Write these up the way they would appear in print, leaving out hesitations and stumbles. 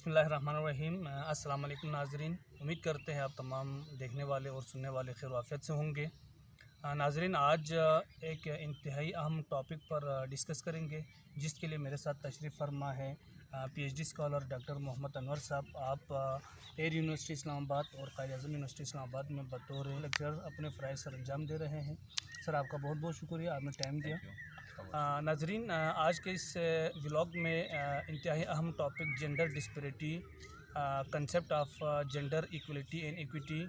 बिस्मिल्लाहिर्रहमानिर्रहीम। अस्सलाम वालेकुम नाज़रीन, उम्मीद करते हैं आप तमाम देखने वाले और सुनने वाले खैर आफियत से होंगे। नाज़रीन, आज एक इंतहाई अहम टॉपिक पर डिस्कस करेंगे, जिसके लिए मेरे साथ तशरीफ़ फरमा है PhD scholar doctor Mohammad Anwar साहब। आप एयर यूनिवर्सिटी इस्लामाबाद और कायद-ए-आज़म यूनिवर्सिटी इस्लामाबाद में बतौर लेक्चरर अपने फ़राइज़ सर अंजाम दे रहे हैं। सर, आपका बहुत बहुत शुक्रिया, आपने टाइम दिया। नाज़रीन, आज के इस व्लॉग में इंतहाई अहम topic gender disparity, concept of gender equality and equity,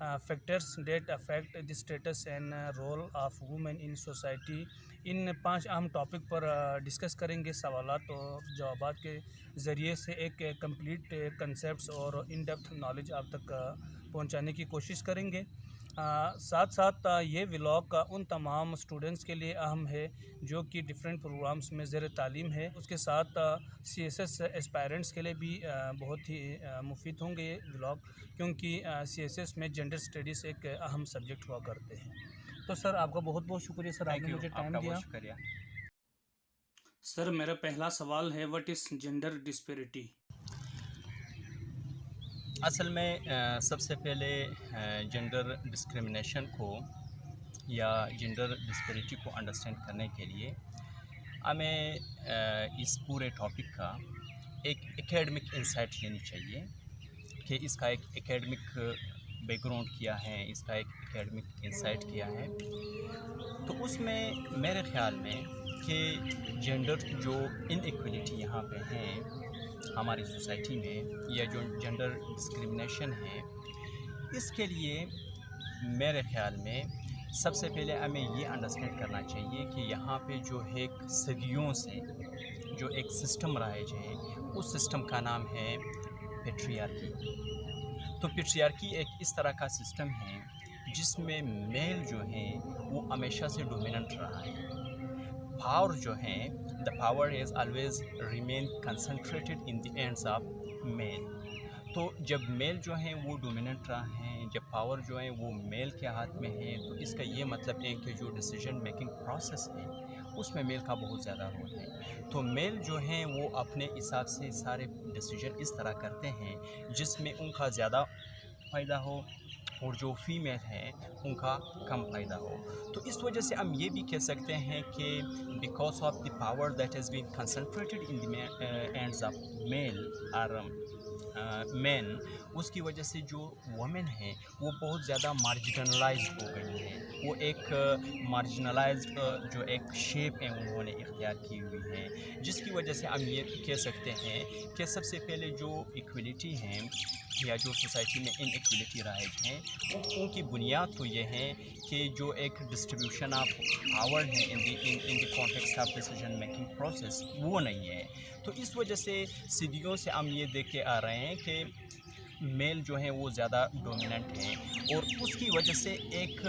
factors that affect the status and role of women in society, in 5 अहम टॉपिक पर डिस्कस करेंगे। सवालात और जवाबात के ज़रिए से एक कंप्लीट कंसेप्ट्स और इन डेप्थ नॉलेज आप तक पहुंचाने की कोशिश करेंगे। साथ साथ ये व्लॉग उन तमाम स्टूडेंट्स के लिए अहम है जो कि डिफरेंट प्रोग्राम्स में ज़ेर तालीम है। उसके साथ सीएसएस एस्पायरेंट्स के लिए भी बहुत ही मुफीद होंगे ये व्लॉग, क्योंकि सीएसएस में जेंडर स्टडीज़ एक अहम सब्जेक्ट हुआ करते हैं। तो सर, आपका बहुत बहुत शुक्रिया सर, आपने मुझे टाइम दिया। सर, मेरा पहला सवाल है, व्हाट इज़ जेंडर डिस्पैरिटी? असल में सबसे पहले जेंडर डिस्क्रिमिनेशन को या जेंडर डिस्पैरिटी को अंडरस्टैंड करने के लिए हमें इस पूरे टॉपिक का एक एकेडमिक इंसाइट लेनी चाहिए कि इसका एक एकेडमिक बैकग्राउंड क्या है, इसका एक एकेडमिक इंसाइट क्या है। तो उसमें मेरे ख़्याल में कि जेंडर जो इनइक्वलिटी यहाँ पे है हमारी सोसाइटी में, या जो जेंडर डिस्क्रिमिनेशन है, इसके लिए मेरे ख़्याल में सबसे पहले हमें ये अंडरस्टैंड करना चाहिए कि यहाँ पे जो है सदियों से जो एक सिस्टम राइज है, उस सिस्टम का नाम है पैट्रियार्की। तो पैट्रियार्की एक इस तरह का सिस्टम है जिसमें मेल जो है वो हमेशा से डोमिनेंट रहा है। पावर जो है, the power is always remain concentrated in the hands of mail. तो जब मेल जो है वो डोमिनेंट रहा है, जब पावर जो है वो मेल के हाथ में है, तो इसका ये मतलब है कि जो डिसीजन मेकिंग प्रोसेस है उसमें मेल का बहुत ज़्यादा रोल है। तो मेल जो हैं वो अपने हिसाब से सारे डिसीजन इस तरह करते हैं जिसमें उनका ज़्यादा फ़ायदा हो और जो फीमेल है उनका कम फ़ायदा हो। तो इस वजह से हम ये भी कह सकते हैं कि because of the power that has been concentrated in the hands of male और मैन, उसकी वजह से जो वुमेन है वो बहुत ज़्यादा मार्जिनलाइज हो गई है। वो एक मार्जिनलाइज्ड जो एक शेप है उन्होंने इख्तियार की हुई है, जिसकी वजह से हम ये कह सकते हैं कि सबसे पहले जो इक्वलिटी है या जो सोसाइटी में इनइक्वलिटी राइज है, उनकी बुनियाद तो ये है कि जो एक डिस्ट्रीब्यूशन ऑफ पावर है in the context of decision making process, वो नहीं है। तो इस वजह से सदियों से हम ये देख के आ रहे हैं कि मेल जो है वो ज़्यादा डोमिनेंट है, और उसकी वजह से एक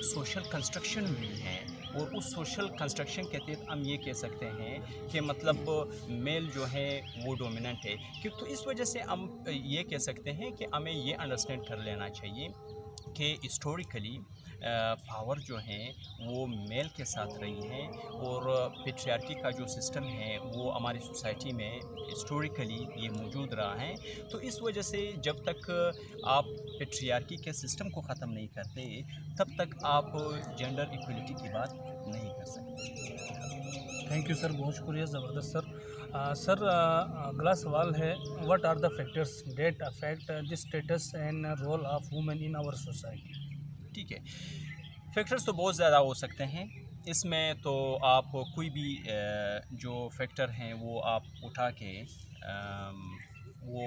सोशल कंस्ट्रक्शन भी है, और उस सोशल कंस्ट्रक्शन के तहत हम ये कह सकते हैं कि मतलब मेल जो है वो डोमिनेंट है। कि तो इस वजह से हम ये कह सकते हैं कि हमें ये अंडरस्टैंड कर लेना चाहिए कि हिस्टोरिकली पावर जो है वो मेल के साथ रही है, और पैट्रियार्की का जो सिस्टम है वो हमारी सोसाइटी में हिस्टोरिकली ये मौजूद रहा है। तो इस वजह से जब तक आप पैट्रियार्की के सिस्टम को ख़त्म नहीं करते, तब तक आप जेंडर इक्वलिटी की बात नहीं कर सकते। थैंक यू सर, बहुत शुक्रिया, ज़बरदस्त सर। सर, अगला सवाल है, what are the factors that affect the status and role of women in our society? ठीक है, फैक्टर्स तो बहुत ज़्यादा हो सकते हैं इसमें। तो आप कोई भी जो फैक्टर हैं वो आप उठा के वो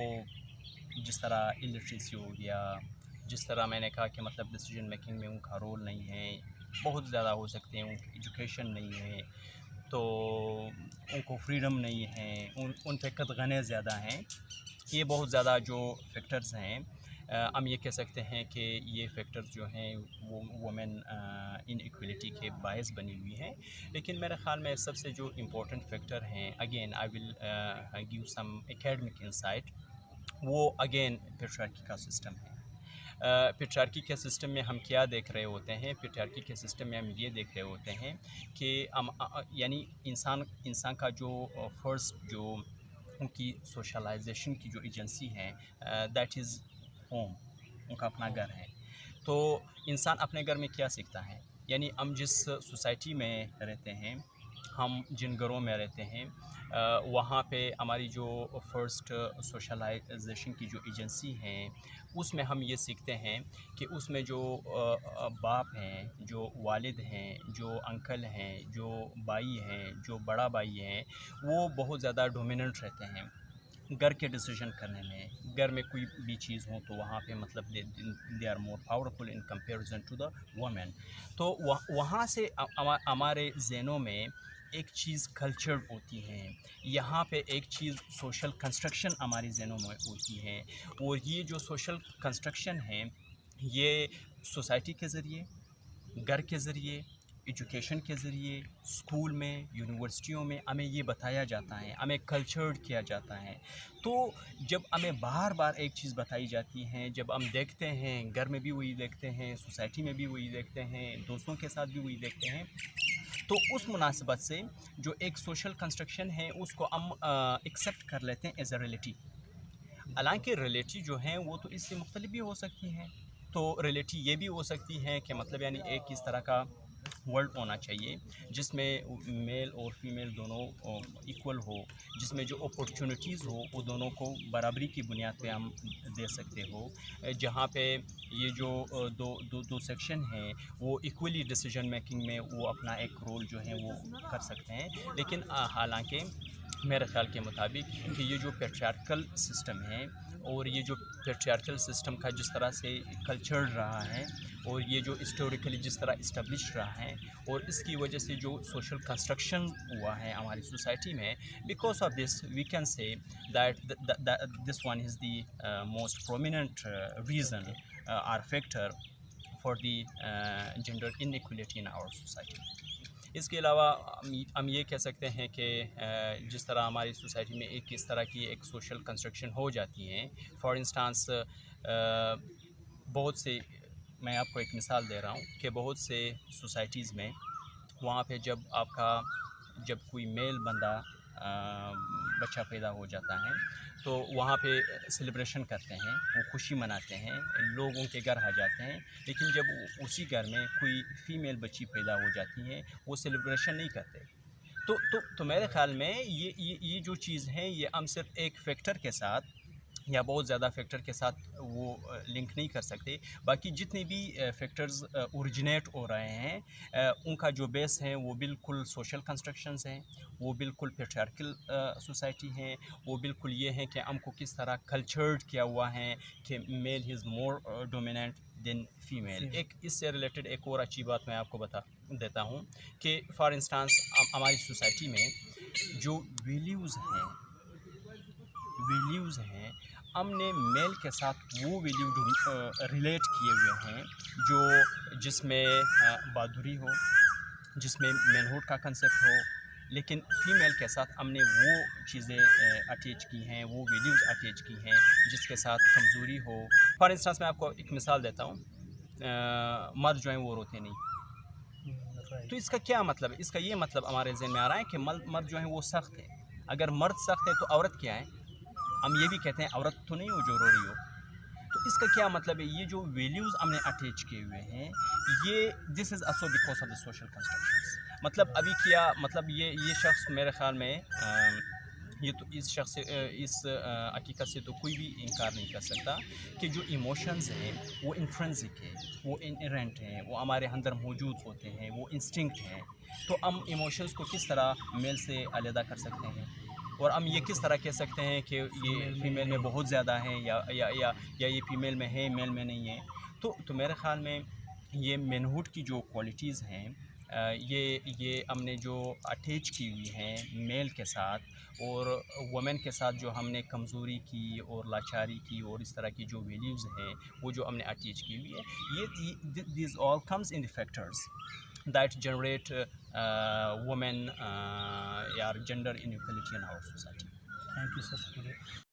जिस तरह इलिटरेसी हो गया, जिस तरह मैंने कहा कि मतलब डिसीजन मेकिंग में उनका रोल नहीं है, बहुत ज़्यादा हो सकते हैं। उनकी एजुकेशन नहीं है, तो उनको फ्रीडम नहीं है, उन पे कदगने ज़्यादा हैं। ये बहुत ज़्यादा जो फैक्टर्स हैं, हम ये कह सकते हैं कि ये फैक्टर्स जो हैं वो वुमेन इनइक्वलिटी के बायस बनी हुई हैं। लेकिन मेरे ख़्याल में सबसे जो इम्पोर्टेंट फैक्टर हैं, again I will give some academic insight, वो अगेन पैट्रियार्की का सिस्टम है। पैट्रियार्की के सिस्टम में हम क्या देख रहे होते हैं? पैट्रियार्की के सिस्टम में हम ये देख रहे होते हैं कि हम यानी इंसान का जो फर्स्ट जो ان کی سوشلائزیشن کی جو ایجنسی ہے دیٹ از ہوم، ان کا اپنا گھر ہے. تو انسان اپنے گھر میں کیا سیکھتا ہے؟ یعنی ہم جس سوسائٹی میں رہتے ہیں، ہم جن گھروں میں رہتے ہیں، وہاں پہ ہماری جو فرسٹ سوشلائزیشن کی جو ایجنسی ہیں، اس میں ہم یہ سیکھتے ہیں کہ اس میں جو باپ ہیں، جو والد ہیں، جو انکل ہیں، جو بھائی ہیں، جو بڑا بھائی ہیں، وہ بہت زیادہ ڈومیننٹ رہتے ہیں گھر کے ڈیسیژن کرنے میں. گھر میں کوئی بھی چیز ہو تو وہاں پہ مطلب they are more powerful in comparison to the women. تو وہاں سے ہمارے ذہنوں میں ایک چیز کلچرڈ ہوتی ہے، یہاں پہ ایک چیز سوشل کنسٹرکشن ہماری ذہنوں میں ہوتی ہے. اور یہ جو سوشل کنسٹرکشن ہے، یہ سوسائٹی کے ذریعے، گھر کے ذریعے، ایجوکیشن کے ذریعے، اسکول میں، یونیورسٹیوں میں ہمیں یہ بتایا جاتا ہے، ہمیں کلچرڈ کیا جاتا ہے. تو جب ہمیں بار بار ایک چیز بتائی جاتی ہے، جب ہم دیکھتے ہیں، گھر میں بھی وہی دیکھتے ہیں، سوسائٹی میں بھی وہی دیکھتے ہیں، دوستوں کے ساتھ بھی وہی دیکھتے ہیں، تو اس مناسبت سے جو ایک سوشل کنسٹرکشن ہے اس کو ہم ایکسیپٹ کر لیتے ہیں ایز اے ریلیٹی. حالانکہ ریلیٹی جو ہیں وہ تو اس سے مختلف بھی ہو سکتی ہیں. تو ریلیٹی یہ بھی ہو سکتی ہے کہ مطلب یعنی ایک اس طرح کا ورلڈ ہونا چاہیے جس میں میل اور فیمیل دونوں ایکول ہو، جس میں جو اپورچونیٹیز ہو وہ دونوں کو برابری کی بنیاد پہ ہم دے سکتے ہو، جہاں پہ یہ جو دو سیکشن ہیں وہ ایکولی ڈیسیجن میکنگ میں وہ اپنا ایک رول جو ہے وہ کر سکتے ہیں. لیکن حالانکہ میرے خیال کے مطابق کہ یہ جو پیٹریارکل سسٹم ہے اور یہ جو پیٹریارکل سسٹم کا جس طرح سے کلچر رہا ہے اور یہ جو ہسٹوریکلی جس طرح اسٹیبلش رہا ہے اور اس کی وجہ سے جو سوشل کنسٹرکشن ہوا ہے ہماری سوسائٹی میں، because of this we can say that this one is the most prominent reason or factor for the gender inequality in our society. اس کے علاوہ ہم یہ کہہ سکتے ہیں کہ جس طرح ہماری سوسائٹی میں ایک اس طرح کی ایک سوشل کنسٹرکشن ہو جاتی ہیں. فار انسٹانس بہت سے، میں آپ کو ایک مثال دے رہا ہوں کہ بہت سے سوسائٹیز میں وہاں پہ جب کوئی میل بندہ بچہ پیدا ہو جاتا ہے تو وہاں پہ سیلیبریشن کرتے ہیں، وہ خوشی مناتے ہیں، لوگ ان کے گھر آ جاتے ہیں. لیکن جب اسی گھر میں کوئی فیمیل بچی پیدا ہو جاتی ہے وہ سیلیبریشن نہیں کرتے. تو میرے خیال میں یہ جو چیز ہے یہ ہم صرف ایک فیکٹر کے ساتھ یا بہت زیادہ فیکٹر کے ساتھ وہ لنک نہیں کر سکتے. باقی جتنے بھی فیکٹرز اوریجنیٹ ہو رہے ہیں ان کا جو بیس ہے وہ بالکل سوشل کنسٹرکشنز ہیں، وہ بالکل پیٹریارکل سوسائٹی ہیں، وہ بالکل یہ ہیں کہ ہم کو کس طرح کلچرڈ کیا ہوا ہے کہ میل از مور ڈومیننٹ دین فیمیل. ایک اس سے ریلیٹڈ ایک اور اچھی بات میں آپ کو بتا دیتا ہوں کہ فار انسٹانس ہماری سوسائٹی میں جو ویلیوز ہیں ہم نے میل کے ساتھ وہ ویلیو ریلیٹ کیے ہوئے ہیں جس میں بہادری ہو، جس میں مینہوڈ کا کنسیپٹ ہو، لیکن فیمیل کے ساتھ ہم نے وہ چیزیں اٹیچ کی ہیں، وہ ویلیوز اٹیچ کی ہیں جس کے ساتھ کمزوری ہو. فار انسٹانس میں آپ کو ایک مثال دیتا ہوں، مرد جو ہیں وہ روتے نہیں. تو اس کا کیا مطلب ہے؟ اس کا یہ مطلب ہمارے ذہن میں آ رہا ہے کہ مرد جو ہیں وہ سخت ہے. اگر مرد سخت ہے تو عورت کیا ہے؟ ہم یہ بھی کہتے ہیں عورت تو نہیں ہو جو رو رہی ہو. تو اس کا کیا مطلب ہے؟ یہ جو ویلیوز ہم نے اٹیچ کیے ہوئے ہیں یہ this is also because of the social constructions. مطلب ابھی کیا مطلب یہ شخص میرے خیال میں اس حقیقت سے تو کوئی بھی انکار نہیں کر سکتا کہ جو ایموشنز ہیں وہ انٹرنسک ہیں، وہ انہیرنٹ ہیں، وہ ہمارے اندر موجود ہوتے ہیں، وہ انسٹنکٹ ہیں. تو ہم ایموشنز کو کس طرح میل سے علیحدہ کر سکتے ہیں اور ہم یہ کس طرح کہہ سکتے ہیں کہ یہ فیمیل میں بہت زیادہ ہیں یا یہ فیمیل میں ہے میل میں نہیں ہے. تو میرے خیال میں یہ مینہوڈ کی جو کوالٹیز ہیں یہ ہم نے جو اٹیچ کی ہوئی ہیں میل کے ساتھ اور وومن کے ساتھ جو ہم نے کمزوری کی اور لاچاری کی اور اس طرح کی جو ویلیوز ہیں وہ جو ہم نے اٹیچ کی ہوئی ہے، یہ these all comes in the factors that generate women or gender inequality in our society. Thank you, sir.